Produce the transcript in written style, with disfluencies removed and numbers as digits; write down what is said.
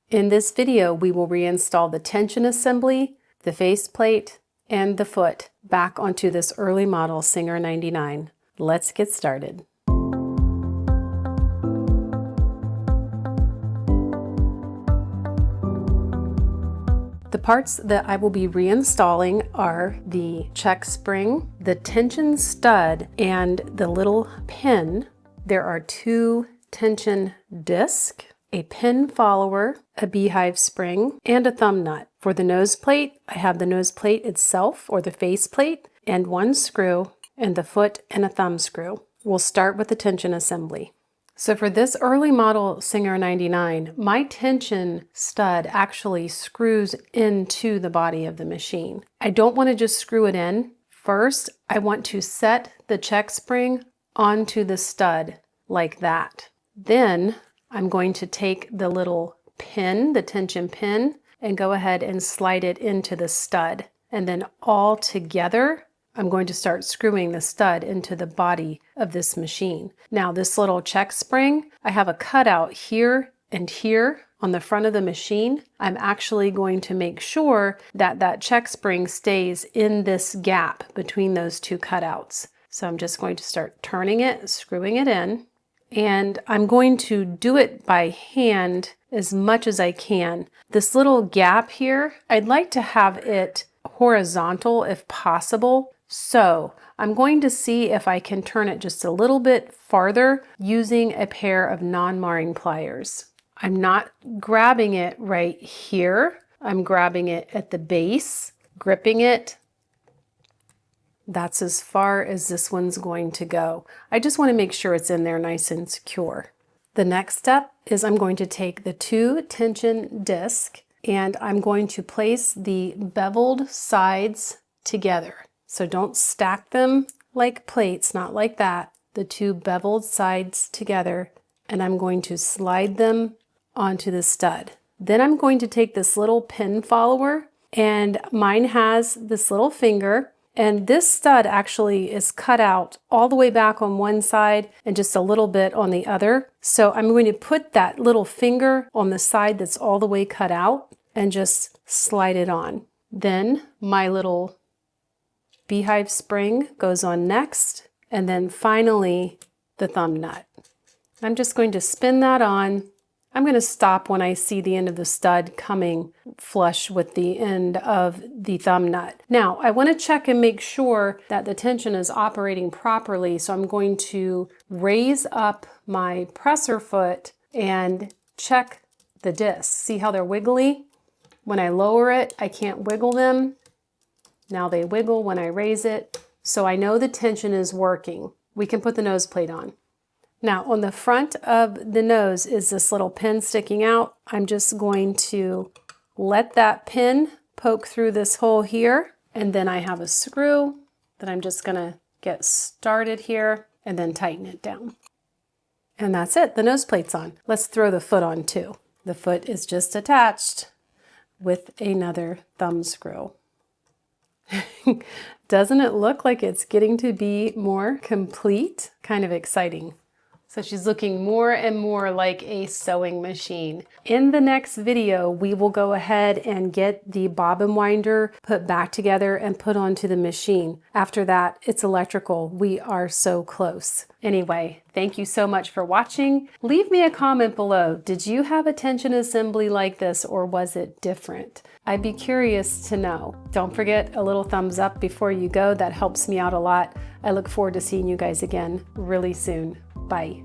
In this video, we will reinstall the tension assembly, the faceplate, and the foot back onto this early model Singer 99. Let's get started. The parts that I will be reinstalling are the check spring, the tension stud, and the little pin. There are 2 tension discs, a pin follower, a beehive spring, and a thumb nut. For the nose plate, I have the nose plate itself, or the face plate, and 1 screw, and the foot and a thumb screw. We'll start with the tension assembly. So for this early model Singer 99, my tension stud actually screws into the body of the machine. I don't want to just screw it in. First, I want to set the check spring onto the stud like that. Then I'm going to take the little pin, the tension pin, and go ahead and slide it into the stud. And then all together, I'm going to start screwing the stud into the body of this machine. Now this little check spring, I have a cutout here and here on the front of the machine. I'm actually going to make sure that that check spring stays in this gap between those 2 cutouts. So I'm just going to start turning it, screwing it in, and I'm going to do it by hand as much as I can. This little gap here, I'd like to have it horizontal if possible. So I'm going to see if I can turn it just a little bit farther using a pair of non-marring pliers. I'm not grabbing it right here. I'm grabbing it at the base, gripping it. That's as far as this one's going to go. I just want to make sure it's in there nice and secure. The next step is I'm going to take the 2 tension discs and I'm going to place the beveled sides together. So don't stack them like plates, not like that. The 2 beveled sides together, and I'm going to slide them onto the stud. Then I'm going to take this little pin follower, and mine has this little finger, and this stud actually is cut out all the way back on one side and just a little bit on the other. So I'm going to put that little finger on the side that's all the way cut out and just slide it on. Then my little beehive spring goes on next, and then finally the thumb nut. I'm just going to spin that on. I'm going to stop when I see the end of the stud coming flush with the end of the thumb nut. Now I want to check and make sure that the tension is operating properly, so I'm going to raise up my presser foot and check the discs. See how they're wiggly? When I lower it, I can't wiggle them. Now they wiggle when I raise it, so I know the tension is working. We can put the nose plate on. Now on the front of the nose is this little pin sticking out. I'm just going to let that pin poke through this hole here, and then I have a screw that I'm just gonna get started here and then tighten it down. And that's it, the nose plate's on. Let's throw the foot on too. The foot is just attached with another thumb screw. Doesn't it look like it's getting to be more complete? Kind of exciting. So she's looking more and more like a sewing machine. In the next video, we will go ahead and get the bobbin winder put back together and put onto the machine. After that, it's electrical. We are so close. Anyway, thank you so much for watching. Leave me a comment below. Did you have a tension assembly like this, or was it different? I'd be curious to know. Don't forget a little thumbs up before you go. That helps me out a lot. I look forward to seeing you guys again really soon. Bye.